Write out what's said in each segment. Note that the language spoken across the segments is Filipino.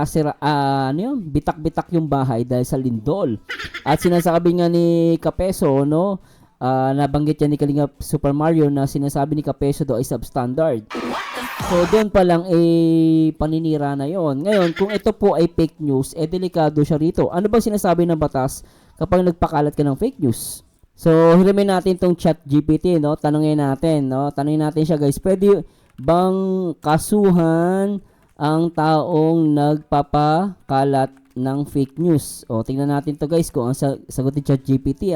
ano yun, bitak-bitak yung bahay dahil sa lindol. At sinasabi nga ni Kapeso, no, nabanggit yan ni Kalinga Super Mario na sinasabi ni Kapeso do ay substandard. So, doon pa lang, paninira na yon. Ngayon, kung ito po ay fake news, delikado siya rito. Ano ba sinasabi ng batas kapag nagpakalat ka ng fake news? So, hiramin natin tong ChatGPT, no? Tanungin natin, no? Tanungin natin siya, guys. Pwede bang kasuhan ang taong nagpapakalat ng fake news? O, tingnan natin to, guys, kung ang sagot ni ChatGPT,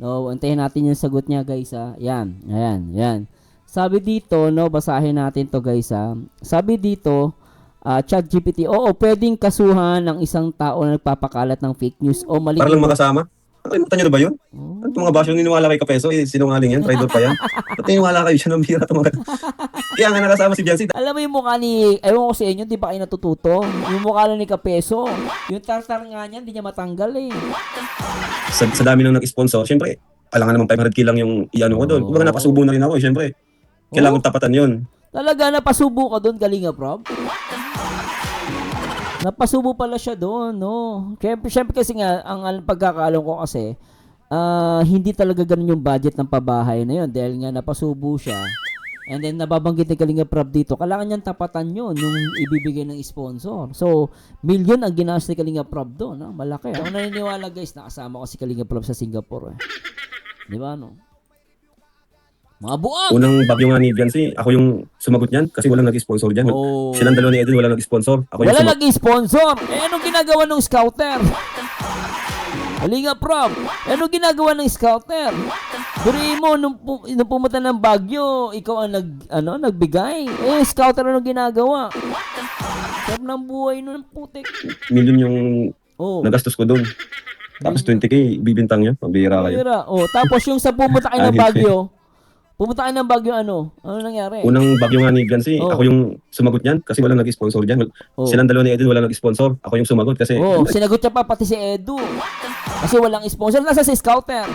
No, antayin natin yung sagot niya, guys, Yan, yan. Sabi dito, no, basahin natin to, guys, Sabi dito, ChatGPT, oo, pwedeng kasuhan ng isang tao na nagpapakalat ng fake news o mali. Para lang makasama. Nakalimutan nyo na ba yun? Ano itong mga basyong niniwala kay Kapeso? Sinungaling yan, traitor pa yan. Ba't niniwala kayo siya ng bira itong mga... Kaya nga nakasama si Biancy. Alam mo yung mukha ni, ewan ko sa inyo, di ba kayo natututo? Yung mukha lang ni Kapeso, yung tartar nga niya, hindi niya matanggal Sa dami nang nag-sponsor, syempre, alangan naman 500k lang yung iano ko doon. Kumbaga napasubo na rin ako, syempre. Kailangan tapatan yun. Talaga, napasubo ka doon, Kalinga Prob? Napasubo pala siya doon, no? Siyempre kasi nga, ang pagkakaalam ko kasi, hindi talaga ganun yung budget ng pabahay na yun dahil nga napasubo siya. And then, nababanggit ni Kalinga Prob dito, kailangan niyang tapatan yun yung ibibigay ng sponsor. So, million ang ginastos ni Kalinga Prob doon, no? Malaki. Ako naniniwala, guys, nakasama ko si Kalinga Prob sa Singapore, Di ba, no? Mga buwag! Unang bagyo nga ni Biancy, ako yung sumagot niyan kasi walang nag-sponsor dyan. Silang dalawa ni Edwin, walang nag-sponsor. Ako yung wala nag-sponsor! Anong ginagawa ng scouter? Kalinga Prob, anong ginagawa ng scouter? Duri mo, nung pumunta ng Bagyo, ikaw ang nagbigay. Scouter anong ginagawa? Sarap ng buhay nun, putik. Million yung nagastos ko doon. Tapos 20k, bibintang niya. Pambira kayo. Tapos yung sa pumunta kayo ng Bagyo, ano nangyari? Unang bagyo nga ni Biancy, ako yung sumagot niyan kasi walang nag-sponsor dyan. Silang dalawa ni Edwin, walang nag-sponsor. Ako yung sumagot kasi... sinagot niya pa pati si Edu. Kasi walang sponsor. Nasa si scouter.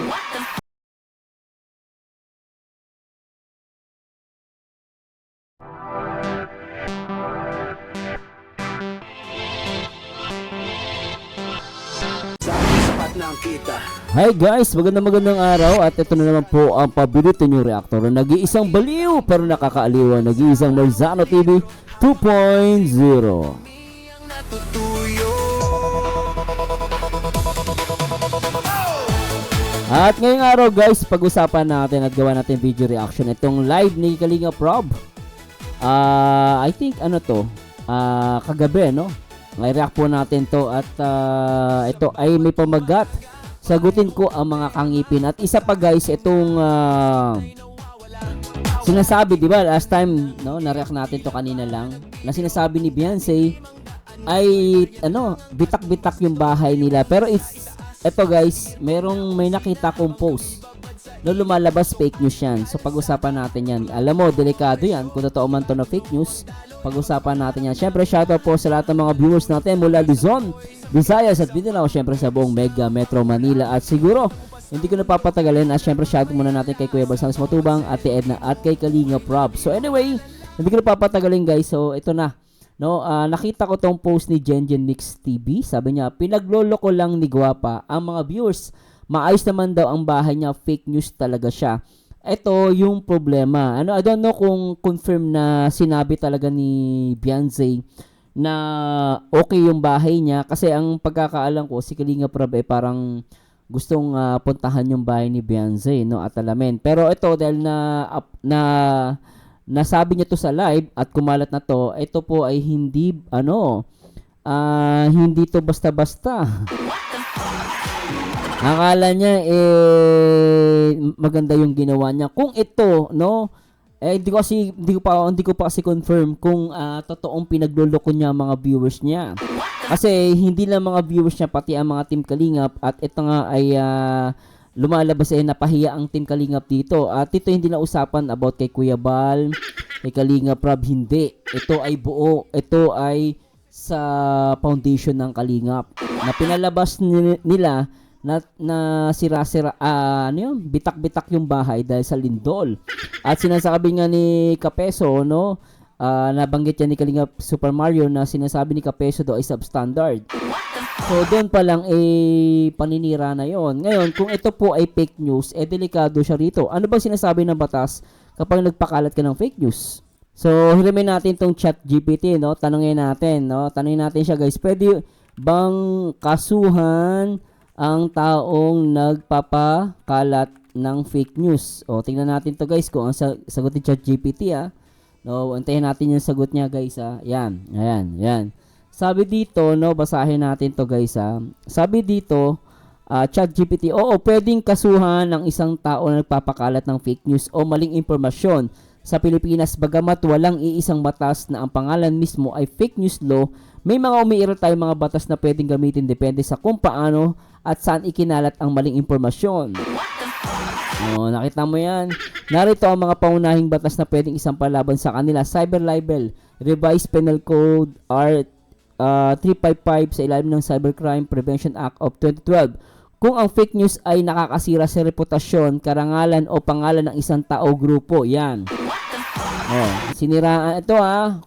Hi guys, magandang araw at ito na naman po ang paborito nyo reactor na nag-iisang baliw pero nakakaaliwan, nag-iisang Marzano TV 2.0. At ngayong araw guys, pag-usapan natin at gawa natin video reaction itong live ni Kalinga Prob. I think kagabi, no? I-react po natin to at ito ay may pamagat. Sagutin ko ang mga kangipin. At isa pa guys, itong sinasabi, di ba, last time, no, na-react natin to kanina lang, na sinasabi ni Beyonce ay, bitak-bitak yung bahay nila. Pero ito guys, may nakita kong post no, lumalabas fake news yan. So pag-usapan natin yan. Alam mo, delikado yan. Kung totoo man to na fake news, pag-usapan natin yan. Syempre, shoutout po sa lahat ng mga viewers natin mula Luzon, Visayas at Mindanao. Syempre sa buong Mega Metro Manila. At siguro, hindi ko napapatagalin. At syempre, shoutout muna natin kay Kuya Barsales Matubang, Ate Edna at kay Kalinga Prob. So anyway, hindi ko napapatagalin guys. So ito na. No, nakita ko tong post ni Gengen Mix TV. Sabi niya, pinagloloko lang ni Guapa ang mga viewers. Maayos naman daw ang bahay niya, fake news talaga siya. Ito yung problema. I don't know kung confirm na sinabi talaga ni Beyonce na okay yung bahay niya kasi ang pagkakaalam ko si Kalinga Prob parang gustong puntahan yung bahay ni Beyonce, no, at alamin. Pero ito dahil nasabi niya to sa live at kumalat na to, ito po ay hindi hindi to basta-basta. Akala niya maganda yung ginawa niya. Kung ito, no, hindi ko pa kasi confirm kung totoong pinagloloko niya ang mga viewers niya. Kasi hindi lang mga viewers niya, pati ang mga Team Kalingap, at ito nga ay lumalabas napahiya ang Team Kalingap dito. At ito hindi na usapan about kay Kuya Bal, kay Kalinga Prob, hindi. Ito ay buo. Ito ay sa foundation ng Kalingap na pinalabas nila na sira-sira, bitak-bitak yung bahay dahil sa lindol. At sinasabi nga ni Kapeso, no, nabanggit yan ni Kalinga Super Mario na sinasabi ni Kapeso daw ay substandard. So, doon pa lang, paninira na yon. Ngayon, kung ito po ay fake news, delikado siya rito. Ano ba sinasabi ng batas kapag nagpakalat ka ng fake news? So, hiramin natin tong ChatGPT, no? Tanungin natin, no? Tanungin natin siya, guys. Pwede bang kasuhan ang taong nagpapakalat ng fake news? O, tingnan natin to, guys, kung ang sagot ni ChatGPT, No, antayin natin yung sagot niya, guys, Yan, ayan. Sabi dito, no, basahin natin to, guys, Sabi dito, ChatGPT, oo, pwedeng kasuhan ng isang tao na nagpapakalat ng fake news o maling impormasyon sa Pilipinas bagamat walang iisang batas na ang pangalan mismo ay fake news law. May mga umiiral tayong mga batas na pwedeng gamitin depende sa kung paano at saan ikinalat ang maling impormasyon. Nakita mo yan. Narito ang mga pangunahing batas na pwedeng isang palaban sa kanila. Cyber libel, Revised Penal Code R 355 sa ilalim ng Cybercrime Prevention Act of 2012. Kung ang fake news ay nakakasira sa reputasyon, karangalan o pangalan ng isang tao o grupo, yan. Siniraan ito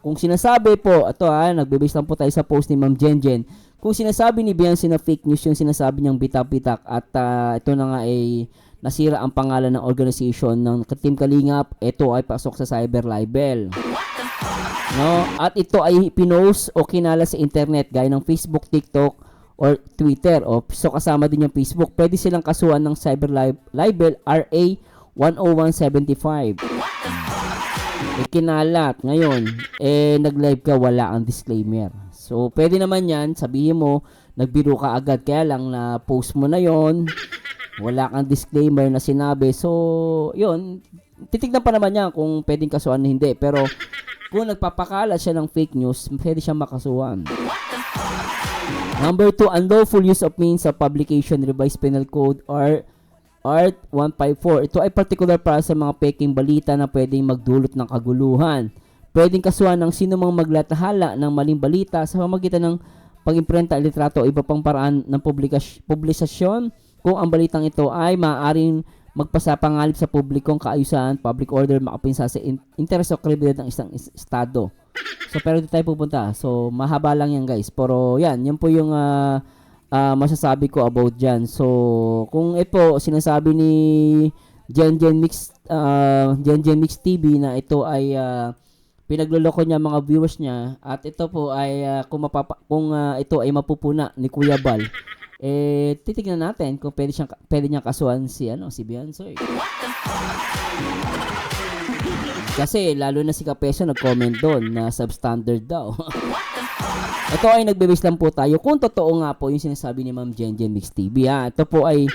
kung sinasabi po, ito nagbibase lang po tayo sa post ni Ma'am Jenjen. Kung sinasabi ni Beyonce na fake news yung sinasabi niyang bitak-bitak at ito na nga ay nasira ang pangalan ng organization ng Team Kalingap, ito ay pasok sa cyber libel. No? At ito ay pinost o kinala sa internet gaya ng Facebook, TikTok, or Twitter. So kasama din yung Facebook. Pwede silang kasuhan ng cyber libel RA 10175. Kinalat. Ngayon, nag-live ka, wala ang disclaimer. So, pwede naman yan, sabihin mo, nagbiro ka agad, kaya lang na post mo na yon, wala kang disclaimer na sinabi. So, yun, titignan pa naman niya kung pwedeng kasuhan na hindi. Pero, kung nagpapakalat siya ng fake news, pwede siyang makasuhan. Number 2, unlawful use of means of publication, Revised Penal Code or Art 154. Ito ay particular para sa mga peking balita na pwedeng magdulot ng kaguluhan. Pwedeng kasuhan ng sino mang maglathala ng maling balita sa pamamagitan ng pag-imprenta, litrato o iba pang paraan ng publikasyon kung ang balitang ito ay maaaring magpasapangalip sa publikong kaayusan, public order, makapinsa sa interes o kredibilidad ng isang estado. So, pero di tayo pupunta. So, mahaba lang yan, guys. Pero, yan po yung masasabi ko about dyan. So, kung ito, sinasabi ni Gen Mix TV na ito ay pinagloloko niya mga viewers niya at ito po ay kung ito ay mapupuna ni Kuya Bal, titignan natin kung pwede niyang kasuhan si Beyonce. Kasi lalo na si Kapeso nag-comment doon na substandard daw. Ito ay nagbe-base lang po tayo kung totoo nga po yung sinasabi ni Ma'am Jenjen Mix TV. Ito po ay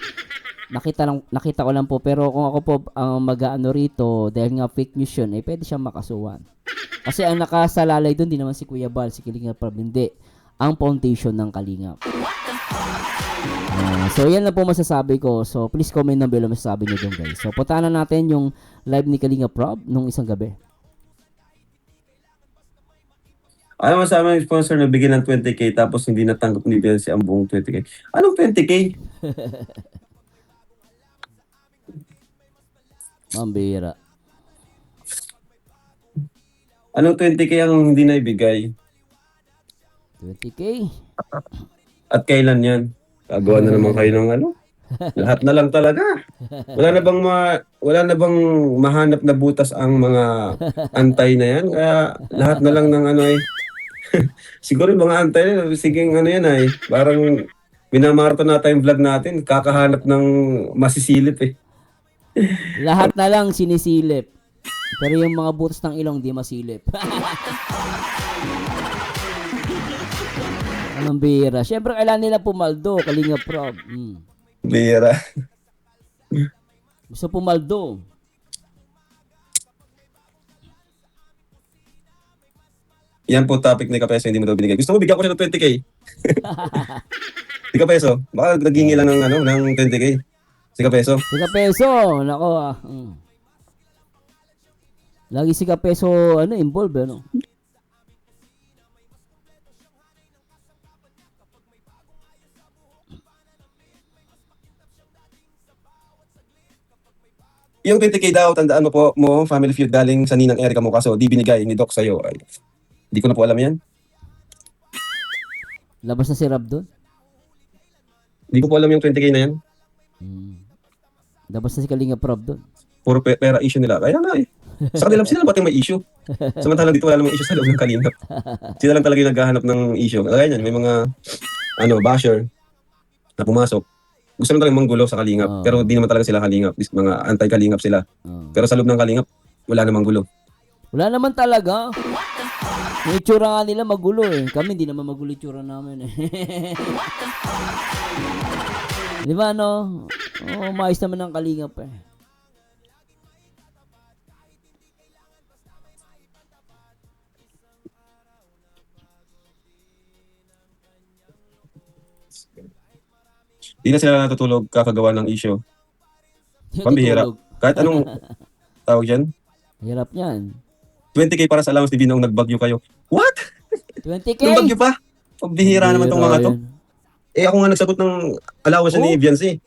nakita ko lang po, pero kung ako po ang mag-aano rito dahil nga fake news yun, pwede siyang makasuhan. Kasi ang nakasalalay doon di naman si Kuya Bal, si Kalingap Rob, hindi ang foundation ng Kalingap. So yan lang po masasabi ko. So please comment down below masasabi nyo doon, guys. So puntahan na natin yung live ni Kalingap Rob nung isang gabi. Ayaw mo sa aming sponsor na bigyan ng 20k tapos hindi natanggap ni Beyonce ang buong 20k. Anong 20k? Mambira. Anong 20k ang hindi naibigay? 20k? At kailan yan? Gagawa na naman kayo ng ano? Lahat na lang talaga. Wala na bang mahanap na butas ang mga antay na yan? Kaya lahat na lang ng ano siguro yung mga antay na, siging ano yan parang minamarto na tayong vlog natin, kakahanap ng masisilip Lahat na lang sinisilip. Pero yung mga butas ng ilong di masilip. Anong bira? Siyempre kailangan nila pumaldo, Kalingap Rob. Bira. Gusto pumaldo. Yan po topic ni Kapeso, hindi mo daw binigay. Gusto mo bigyan ko siya ng 20k? Si Kapeso, baka naghingi lang ng 20k. Si Kapeso. Si Kapeso, nako Lagi si Kapeso involved Yung 20K daw, tandaan mo po mo, Family Feud galing sa Ninang Erica mo kaso di binigay ni Doc sa'yo. Ay, di ko na po alam yan. Labas na si Rob doon. Di ko po alam yung 20K na yan. Labas na si Kalinga Rob doon. Puro pera issue nila. Kaya nga eh. Sa kanila sila ba't yung may issue? Samantalang dito wala namang issue sa loob ng Kalingap. Sila lang talaga yung naghahanap ng issue. Kaya yan, may mga basher na pumasok. Gusto lang talagang manggulo sa Kalingap. Pero di naman talaga sila Kalingap. Mga anti-Kalingap sila. Pero sa loob ng Kalingap, wala namang gulo. Wala naman talaga. Yung itsura nga nila magulo eh. Kami hindi naman magulo itsura namin eh. Di ba no? Oo, maayos naman ang Kalingap eh. Di na sila natutulog kakagawa ng issue. Pambihira. Tutulog. Kahit anong tawag dyan, Hirap yan. 20K para sa allowance ni Binong nagbagyo kayo. What? 20K? Nung bagyo pa? Pambihira naman tong mga to. yan. Eh ako nga nagsagot ng allowance ni Viancy.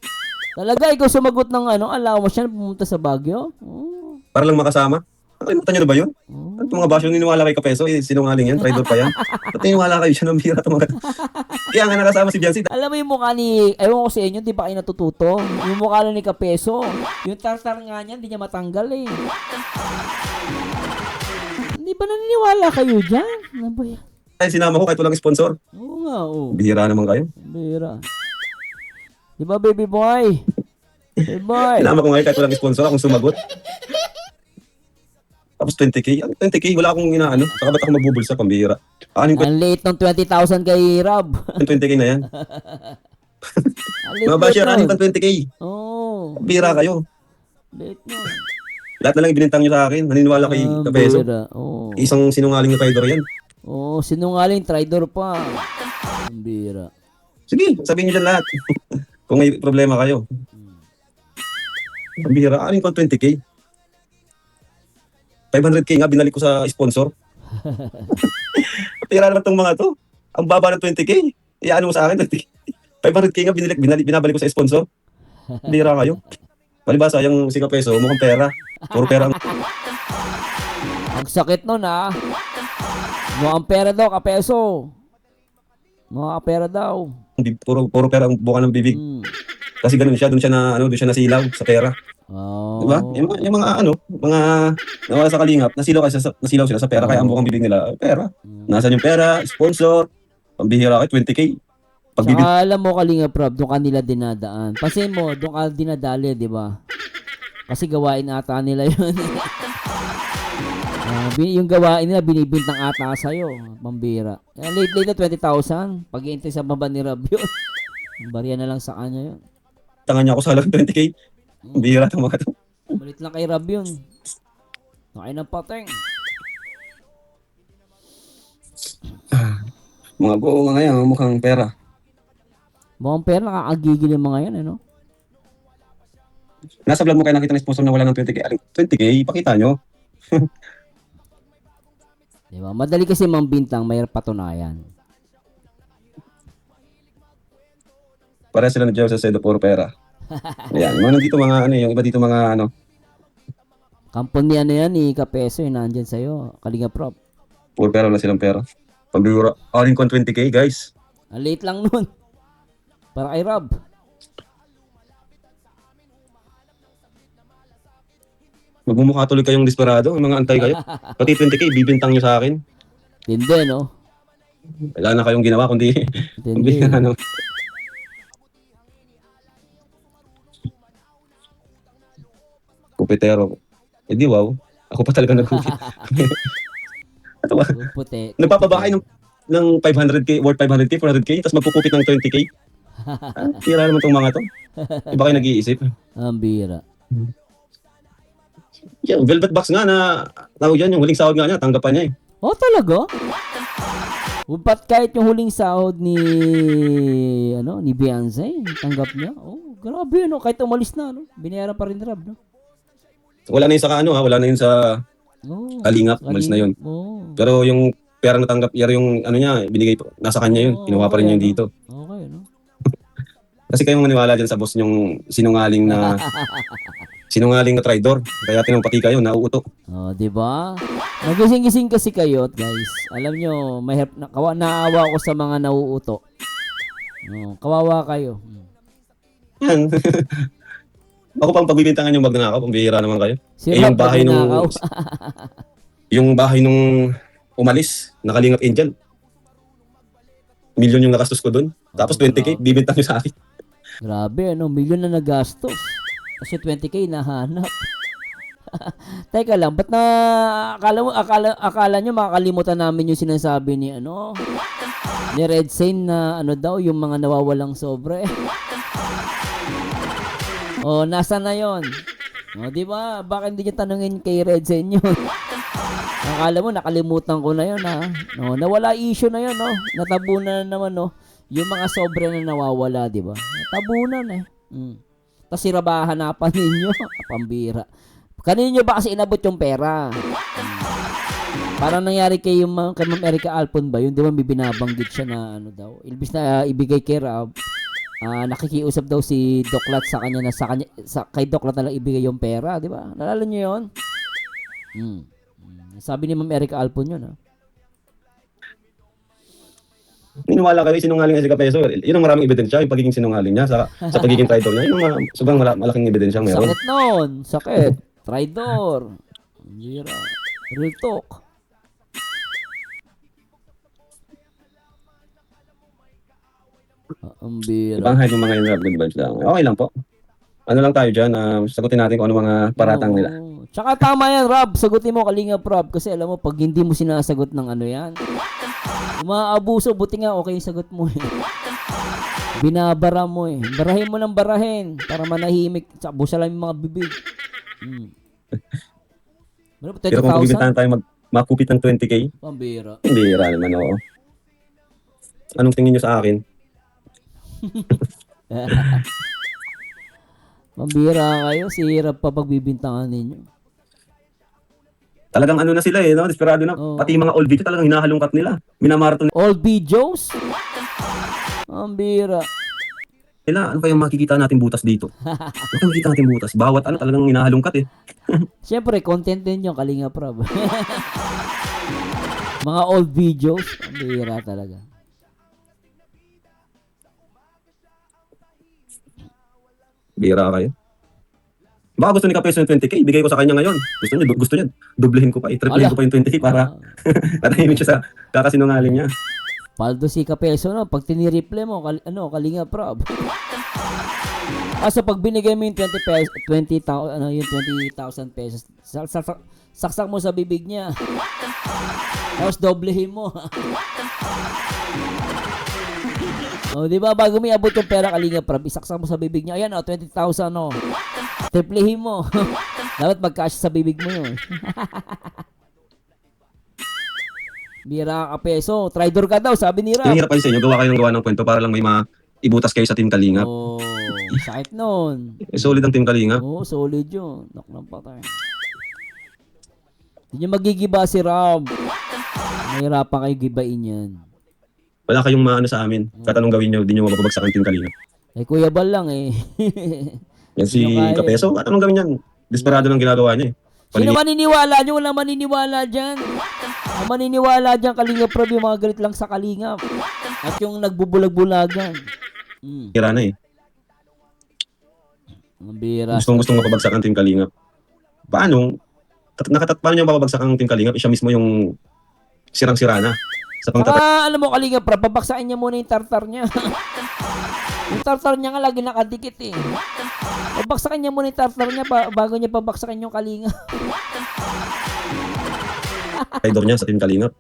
Talaga, ikaw sumagot ng allowance siya na pumunta sa Baguio? Oh. Para lang makasama. Nakalimutan nyo na ba yun? At mga basyo niniwala kay Kapeso, sinungaling yan, traitor pa yan. At niniwala kayo siya ng bihira itong mga. Kaya nga nakasama si Viancy. Alam mo yung mukha ni, ewan ko sa inyo, di ba kayo natututo? Yung mukha lang ni Kapeso, yung tartar nga niya, hindi niya matanggal eh. Hindi ba naniniwala kayo dyan? Ano ba yan? Ay, sinama ko kahit walang sponsor. Oo nga, oo. Bihira naman kayo. Bihira. Di ba, baby boy? Baby boy. Sinama ko ngayon kahit walang sponsor, akong sumagot. Tapos 20K. Ang 20K, wala akong inaano. Saka ba't ako magbubulsa, pambihira. Anin ko Ang late ng 20,000 kay Rob. yung 20K na yan. Ang late Mga basher, anin nun. pang 20K. Oo. Pambihira kayo. Late nun. Lahat na lang ibinintang nyo sa akin. Naniniwala kay Kapeso. Bihira. Oo. Isang sinungaling na traidor yan. Oo, sinungaling, traidor pa. Ang bihira. Sige, sabihin nyo dyan lahat. Kung may problema kayo. Pambihira, anin ko 20K. 500K nga binalik ko sa sponsor. Tira naman tong mga to. Ang baba ng 20K. Iyaano mo sa akin 20K. 500K nga binabalik ko sa sponsor. Bira kayo. Palibasa yung si Kapeso, mukhang pera. Puro pera. Ang sakit nun ah. Mukhang pera daw, Kapeso. Mukhang pera daw. Puro pera ang buka ng bibig. Kasi ganun siya, doon siya nasilaw sa pera. Oh. Diba? Yung mga nawala sa Kalingap, nasilaw sila sa pera, kaya ang bukang bibig nila, pera. Nasaan yung pera, sponsor, pambihira kayo, 20K. Pagbibig. Saka alam mo, Kalinga Prab, doon kanila dinadaan. Pasin mo, doon ka dinadali, di ba? Kasi gawain ata nila yun. Yung gawain nila, binibintang ata sa'yo. Pambira. Kaya late na 20,000. Pag-iintay sa baba ni Rob yun. Barya na lang sa kanya yun. Tangan niya ako sa halagang 20K. Bihira itong mga to. Malit lang kay Rob yun. Nakain ng pateng. Mga buo mga yan, mukhang pera. Mukhang pera, nakakagigil yung mga yan, ano? Nasa vlog mo kayo nakita ng sponsor na wala ng 20K. 20K, pakita nyo. Diba? Madali kasi mambintang, may patunayan. Para sila na Jose Cedo, puro pera. Ayan, yung nandito yung iba dito mga Kampon niya yan, ni Kapeso, yung nandyan sa'yo. Kalinga Prab. puro pera, wala silang pera. Pambihira. All in con 20K, guys. Ang late lang nun. Para kay Rob. Magmumukha tuloy kayong desperado, yung mga antay kayo. Pati 20K, bibintang nyo sa akin. Tindi, no? Wala na kayong ginawa, kundi Tindi. Kupitero. Eh di wow, ako pa talaga nagkupit. Ano ba? Puti. Nagpapabahay ng 500K, worth 500K, 400K, tapos magpupupit ng 20K. Tira naman tong mga to. Iba kayo nag-iisip. Ang bira. Yeah, velvet box nga na tawag yan, yung huling sahod nga niya, tanggapan niya eh. Oh, talaga? Ba't kahit yung huling sahod ni Beyonce, tanggap niya? Oh, grabe, no? Kahit umalis na, no? Binayaran pa rin Rob, no? Wala na yun sa wala na yun sa Oh, Kalingap, umalis na yun. Oh. Pero yung pera na tanggap, yung niya, binigay nasa kanya yun, kinuha pa rin niya yun dito. Okay, no? Kasi kayong maniwala dyan sa boss yung sinungaling na Sinungaling na traidor. Kaya tinang pati kayo, nauuto. Oh, 'di ba? Nagising-gising kasi kayo, guys. Alam nyo, mahirap na naawa ko sa mga nauuto. Oh, kawawa kayo. Yan. Ako pang pagbibintangan yung magnanakaw, pambihira naman kayo. Si Yung Rob bahay nung magnanakaw. yung bahay nung umalis, nakalingap Angel. Milyon yung nagastos ko doon. Tapos 20K, grabe. bibintang nyo sa akin. Grabe, ano, milyon na nagastos. Kasi 20K nahanap. Teka lang, ba't na akala nyo makakalimutan namin yung sinasabi ni ni Red Saint na daw yung mga nawawalang sobre. Oh, nasa na yon? Oh, di ba? Bakit hindi niyo tanungin kay Red Saint yun? Akala mo nakalimutan ko na yon, ha? No, nawala issue na yon, no. Natabunan na naman, no. Yung mga sobre na nawawala, di ba? Natabunan eh. Tapos hanapan ninyo. Pambira. Kanino ba kasi inabot yung pera? Parang nangyari kay Ma'am Erica Alpon ba? Yun, di ba may binabanggit siya na daw. Ilbis na ibigay kay Rob, nakikiusap daw si Doklat sa kanya na kay Doklat na lang ibigay yung pera, di ba? Nalala niyo yun? Sabi ni Ma'am Erica Alpon yun, ha? Niniwala kayo, sinungaling nga si Kapeso. Yun ang maraming ebidensya, yung pagiging sinungaling niya sa pagiging traidor niya. Yun ang sobrang malaking ebidensya meron. Sakit nun. Sakit. Traidor. Mira. Real talk. Ang bira. Ibang hype ng mga yun, good vibes lang. Okay lang po. Ano lang tayo dyan, sagutin natin kung ano mga paratang nila. Tsaka tama yan, Rob. Sagutin mo, Kalingap Rob. Kasi alam mo, pag hindi mo sinasagot ng yan, umaabuso. Buti nga, okay yung sagot mo eh. Binabara mo eh. Barahin mo ng barahin para manahimik. Tsaka busa lang yung mga bibig. Pero kung pagbibintahan tayo makupit ng 20K, pambira. hindi naman, oo. Anong tingin nyo sa akin? Mambira kayo, si Hirap pa pagbibintangan ninyo. Talagang ano na sila eh, no? Desperado na. Oh. Pati yung mga old video talagang hinahalungkat nila. Minamarathon Old videos? Mambira. nila. Ano kayang makikita natin butas dito? Ano kayang makikita natin butas? Bawat talagang hinahalungkat eh. Siyempre, content din yung Kalingap Rob. Mga old videos, mambira talaga. Bira kayo. Baka gusto ni Kapeso yung 20K, bigay ko sa kanya ngayon. Gusto niya, doblehin ko pa, i-triplehin ko pa yung 20K para natahimik siya sa kakasinungaling niya. Paldo si Kapeso, no? Pag tiniriple mo, Kalingap Rob. So pag binigay mo yung 20,000 pesos, saksak mo sa bibig niya. Tapos doblehin mo. Oh, di ba bago may abot yung pera, Kalingap Rob, isaksak mo sa bibig niya. Ayan, 20,000, no. Triplehin mo. Dapat mag-cash sa bibig mo yun. Bira ka Peso. Traidor ka daw, sabi ni Rob. Yung hirap kasi sa inyo, gawa ng kwento para lang may ibutas kayo sa Team Kalingap. Oh, sakit nun. Solid ang Team Kalingap. Oo, solid yun. Naklang patay. Hindi nyo magigiba si Rob. Mahirapan kayo gibain yan. Wala kayong maano sa amin. Kahit anong gawin nyo, di nyo mapapagsak ang Team Kalingap. Eh, Kuya Bal lang eh. Yan si Kapeso, kahit anong gawin yan. Desperado ng ginagawa niya eh. Sino maniniwala nyo? Walang maniniwala dyan. Ang maniniwala dyan, Kalingap Rob, yung mga galit lang sa Kalingap. At yung nagbubulag-bulagan. Kira na eh. Ang bira. Gustong mapabagsak ang Team Kalingap. Paano? Paano niya mapabagsak ang Team Kalingap? Siya mismo yung sirang-sira na. Sa Alam mo, Kalingap Rob, pabaksakin niya muna yung tartar niya. Yung tartar niya nga lagi nakadikit eh. Pabaksakin niya muna yung tartar niya bago niya pabaksakin yung Kalingap. Traidor niya sa Team Kalingap.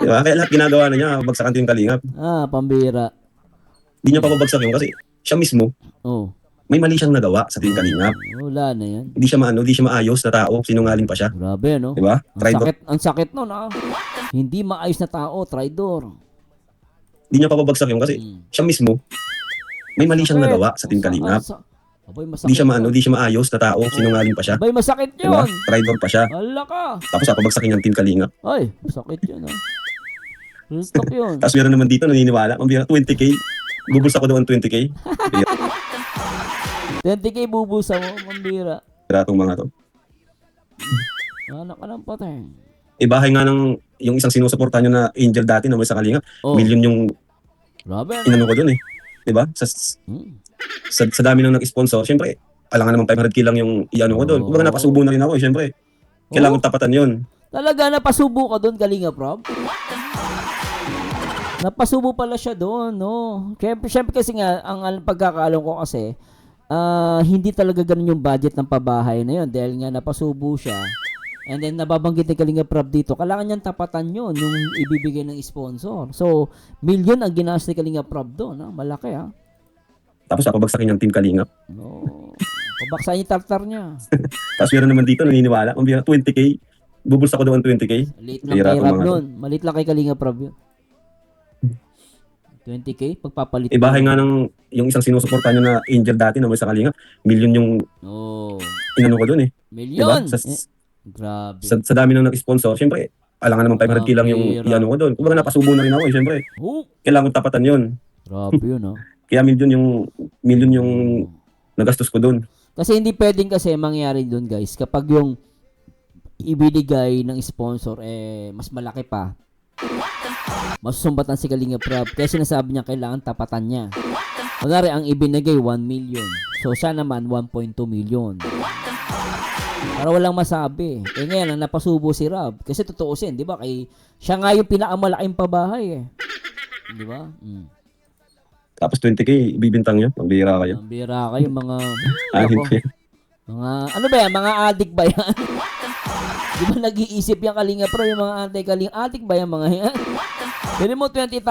Diba? Kaya lahat ginagawa na niya, bagsak ang Team Kalingap. Pambira. Hindi niya papabagsak yun kasi siya mismo, may mali siyang nagawa sa Team Kalingap. Wala na yan. Hindi siya maayos na tao, sinungaling pa siya. Grabe, no? Diba? Traidor. Ang sakit nun, Hindi maayos na tao, traidor. Hindi niya papabagsak yun kasi siya mismo, may mali siyang nagawa sa Team Kalingap. Abay, masakit. Hindi siya maayos na tao, sinungaling pa siya. Abay, masakit yun. Diba? Traidor pa siya. Hala ka. Tapos papabagsakin ng Team Kalingap. Ay, masakit yun, Real talk yun. Tapos meron naman dito naniniwala, 20K. Bubulsa ko daw ang 20K. 20k bubusa mo, mambira. Itong mga to. Anak ka ng patay. Ibahay nga ng yung isang sinusuportahan nyo na Angel dati na may sa Kalingap. Oh, Million yung grabe ano. inano ko dun eh. Diba? Hmm. Sa dami ng nag-sponsor, syempre, alangan naman 500k lang yung iano ko doon. Kumbaga napasubo na rin ako eh, syempre. Kailangan tapatan yun. Talaga, napasubo ka doon, Kalinga Prab? Napasubo pala siya doon, no? Siyempre kasi nga, ang pagkakaalam ko kasi, hindi talaga ganun yung budget ng pabahay na yun dahil nga napasubo siya. And then, nababanggit ni Kalinga Prab dito, kailangan niyang tapatan yun, yung ibibigay ng sponsor. So, million ang ginastos ni Kalinga Prab doon, ha? Malaki, ha? Tapos ako bagsakin yung Team Kalingap. No. Pabaksahin yung tartar niya. Tapos meron naman dito naniniwala, kung 20k, bubulsa ko doon 20k. Maliit lang Bira kay tong Rab mga to. nun. Maliit lang kay Kalinga Prab yun. 20k? Pagpapalit. Ibahay nga ng yung isang sinusuportahan nyo na Angel dati na may sa Kalingap. Million yung Oh. inano ko doon eh. Million! Diba? Grabe. Sa dami ng nag-sponsor, syempre, alangan naman 500k lang yung Pambira. iano ko doon. Kumbaga napasubo na rin ako eh, syempre. Oh, Kailangan tapatan yun. grabe yun, ha? Kaya million yung nagastos ko doon. Kasi hindi pwedeng kasi mangyari doon, guys. Kapag yung ibinigay ng sponsor, mas malaki pa. Masusumbatan si Kalinga Prab. Kaya sinasabi niya kailangan tapatan niya. Kunwari, ang ibinigay 1 million. So, siya naman 1.2 million. Para walang masabi. Eh ngayon, ang napasubo si Rab. Kasi tutuusin, di ba? Siya nga yung pinakamalaking pabahay eh. Di ba? Tapos 20k, bibintang nyo. Pambira kayo. Ang bira kayo, mga... Anin Ako, ko yan. mga... Ano ba yan? Mga addict ba yan? Di ba nag-iisip yung Kalinga Prab, yung mga anti-Kalinga? Addict ba yan mga yan? Pwede mo 20,000,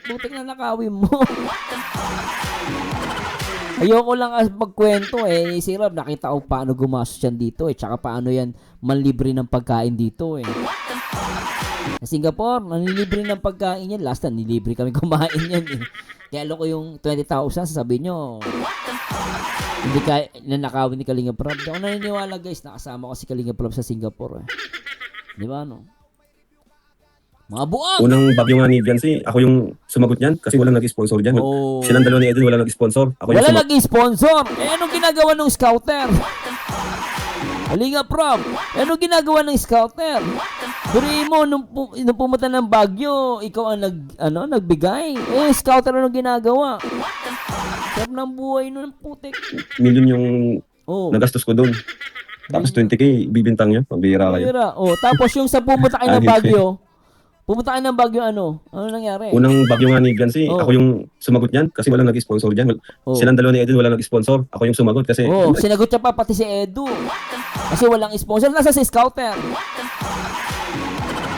putik na nakawin mo. Ayoko lang magkwento eh. Si Rob, nakita ko paano gumastos yan dito eh. Tsaka paano yan manlibre ng pagkain dito eh. Sa Singapore, nanilibre ng pagkain yan. Last time, nilibre kami kumain yan eh. Kaya alam ko yung 20,000, sasabihin nyo, hindi ka nanakawin ni Kalinga Prab. Ako naniniwala guys, nakasama ko si Kalinga Prab sa Singapore eh. Di ba no? Mga buang! Unang bagyo nga ni Biancy, ako yung sumagot niyan kasi walang nag-sponsor dyan. Oh. Silang dalawa ni Edwin, walang nag-sponsor. Ako yung Wala sumagot. naging sponsor. Eh, anong ginagawa ng scouter? Kalinga Prab. Eh, anong ginagawa ng scouter? Duri mo, nung pumunta ng Baguio, ikaw ang nagbigay. Eh, scouter anong ginagawa? Sarap ng buhay nun, putik. Million yung Oh. nagastos ko doon. Tapos 20k, bibintang nyo. Pambira kayo. Pira. Oh, tapos yung sa pumunta kayo ng Baguio, pumunta kayo ng Baguio, ano nangyari? Unang bagyo nga ni Biancy, Oh. ako yung sumagot niyan kasi walang nag-sponsor dyan. Oh. Silang dalawa ni Edwin, walang nag-sponsor. Ako yung sumagot kasi Oh, sinagot niya pa pati si Edu. Kasi walang sponsor. Nasa si Scouter.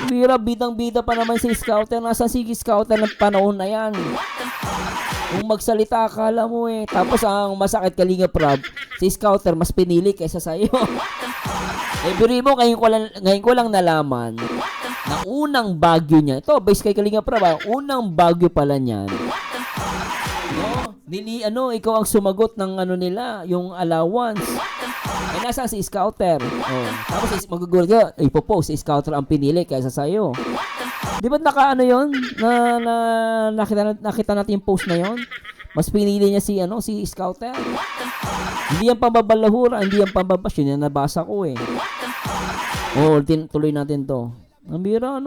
Bira, bidang-bida pa naman si Scouter. Nasa si Scouter ng panahon na yan. Kung magsalita, akala mo eh. Tapos ang masakit Kalinga Prab, si Scouter mas pinili kaysa sa'yo. Biri mo, ngayon ko lang nalaman na unang bagyo niya. Ito, base kay Kalinga Prab, unang bagyo pala niyan. No, ikaw ang sumagot ng nila, yung allowance. Nasaan si Scouter? Oh. Tapos magugulat ka, ipopost si Scouter ang pinili kaysa sa'yo. Di ba yun? Nakita natin yung post na yon. Mas pinili niya si Scouter. Hindi yan pambabalahura, hindi yan pambabash. Yun yung nabasa ko eh. Tuloy natin to. Ang bira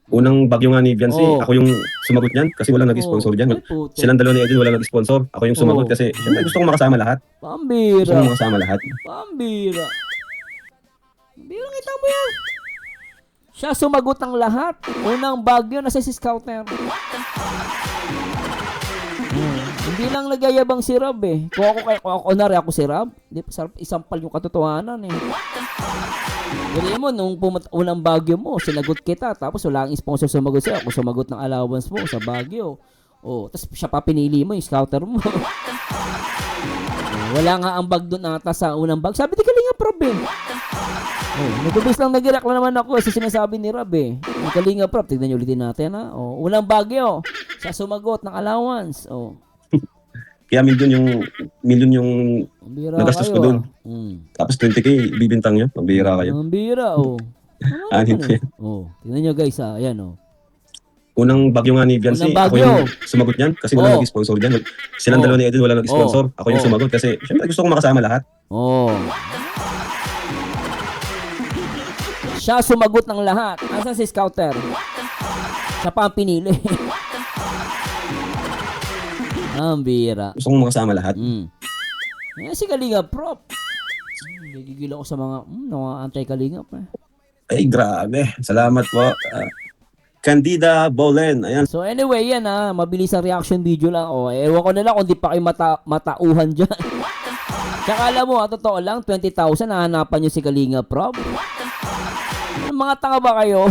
unang bagyo nga ni Biancy, Oh. ako yung sumagot niyan kasi walang nag-sponsor dyan. Ay, puto. Silang dalawa ni Edwin, walang nag-sponsor. Ako yung sumagot Oh. kasi syempre gusto ko makasama lahat. Gusto ko Pambira. makasama lahat. Pambira. Pambira, kita mo yan. Siya sumagot ng lahat. Unang bagyo, nasa si Scouter. Hindi lang nagyayabang si Rob eh. Kung ako si Rob, di pa sarap isampal yung katotohanan eh. Gawin mo, nung unang bagyo mo, sinagot kita, tapos wala ang sponsor sumagot sa'yo. Ako sumagot ng allowance mo sa bagyo. Oh, tapos siya pa pinili mo, yung Scouter mo. Wala nga ang bag doon ata sa unang bag. Sabi ni Kalinga Prab eh. Nagubis lang nag-react naman ako sa sinasabi ni Rob eh. Yung Kalinga Prab, tignan nyo ulitin natin ha. Oh, unang bagyo, siya sumagot ng allowance. Oh. Kaya million yung Bira nagastos kayo, ko doon. ah. Tapos 20k, bibintang nyo. Pambira kayo. Ang bira, oh. Anin ko yan. Oh, tingnan nyo guys, ayan, oh. Unang bagyo nga ni Beyonce, Unang ako bagyo. yung sumagot niyan kasi wala Oo. nag-sponsor diyan. Silang Oo. dalawa ni Edwin wala nag-sponsor. Ako yung Oo. sumagot kasi syempre gusto kong makasama lahat. Oh. Siya sumagot ng lahat. Asa si Scouter? Siya pa ang pinili. Ang bira. Gusto kong makasama lahat. Eh, si Kalinga Prop. Gigigil ako sa mga anti-Kalingap. Ay, grabe. Salamat po. Candida Bolen. Ayan. So anyway, yan mabilis ang reaction video lang. Ewan ko na lang kung di pa kayo matauhan dyan. Tsaka alam mo, totoo lang, 20,000 nahanapan nyo si Kalinga Prop. Mga tanga ba kayo?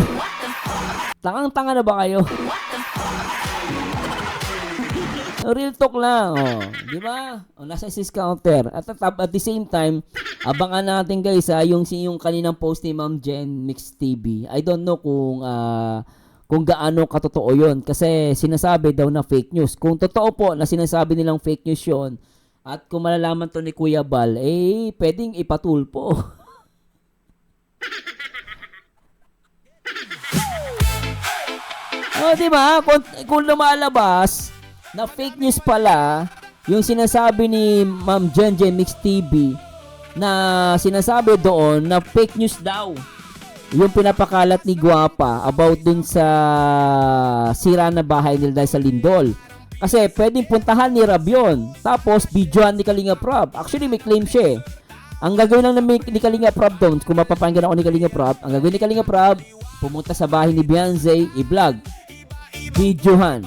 Tangang-tanga na ba kayo? Real talk lang, di ba? Nasa si Scouter. At the same time, abangan natin guys yung kaninang post ni Ma'am Jen Mix TV. I don't know kung gaano katotoo 'yon kasi sinasabi daw na fake news. Kung totoo po na sinasabi nilang fake news 'yon at kung malalaman to ni Kuya Bal, pwedeng ipatulpo. Di ba? Kung lumalabas na fake news pala yung sinasabi ni Ma'am Jen Mix TV na sinasabi doon na fake news daw yung pinapakalat ni Guapa about dun sa sira na bahay nila dahil sa lindol. Kasi pwedeng puntahan ni Rab yun. Tapos videohan ni Kalinga Prab. Actually may claim siya Ang gagawin lang ni Kalinga Prab doon, kung mapapakinggan ako ni Kalinga Prab, ang gagawin ni Kalinga Prab, pumunta sa bahay ni Beyonce, i-vlog, videohan.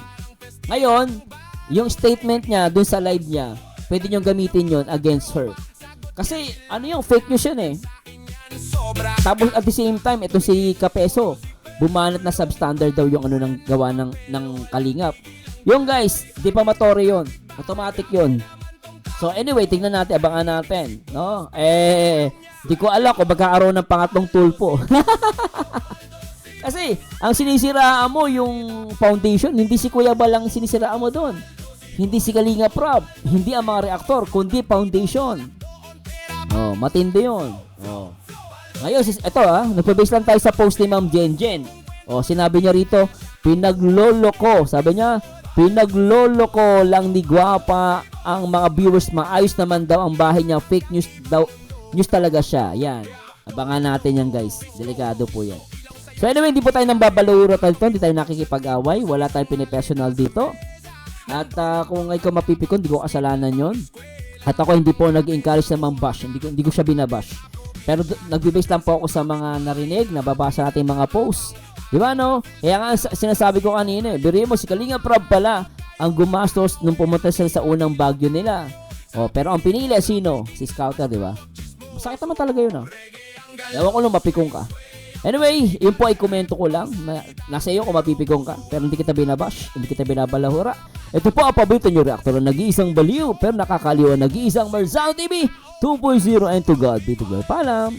Ngayon, yung statement niya dun sa live niya, pwede niyong gamitin yon against her. Kasi yung fake news yun Tapos at the same time, ito si Kapeso, bumanat na substandard daw yung nang gawa ng Kalingap. Yung guys, defamatory yon, automatic yon. So anyway, tingnan natin, abangan natin, no? Di ko alam kung magkakaroon ng pangatlong tulpo. Kasi ang sinisiraan mo yung foundation, hindi si Kuya Bal ang sinisiraan mo doon. Hindi si Kalinga Prab, hindi ang mga reaktor, kundi foundation. Matindi yun. Ngayon, ito nagpa-base lang tayo sa post ni Ma'am Jen. Sinabi niya rito, pinagloloko. Sabi niya, pinagloloko lang ni Guapa ang mga viewers. Maayos naman daw ang bahay niya. Fake news daw. News talaga siya. Yan. Abangan natin yan guys. Delikado po yan. So anyway, hindi po tayo nang babaluro dito. Hindi tayo nakikipag-away. Wala tayong pinipersonal dito. At kung ikaw mapipikon, hindi ko kasalanan yon. At ako hindi po nag-encourage na mang-bash. Hindi ko siya binabash. Pero nagbe-base lang po ako sa mga narinig, nababasa natin mga posts. Di ba no? Kaya nga sinasabi ko kanina, biro mo si Kalinga Prab pala ang gumastos nung pumunta sila sa unang bagyo nila. Pero ang pinili sino? Si Scouter, di ba? Masakit naman talaga yun Ewan ko lang mapikong ka. Anyway, yun po ay komento ko lang. Nasa iyo kung mapipigong ka. Pero hindi kita binabash, hindi kita binabalahura. Ito po ang paborito nyo reaktor na nag-iisang baliw pero nakakaliw ang nag-iisang Marzao TV 2.0 and to God be to glory. Paalam!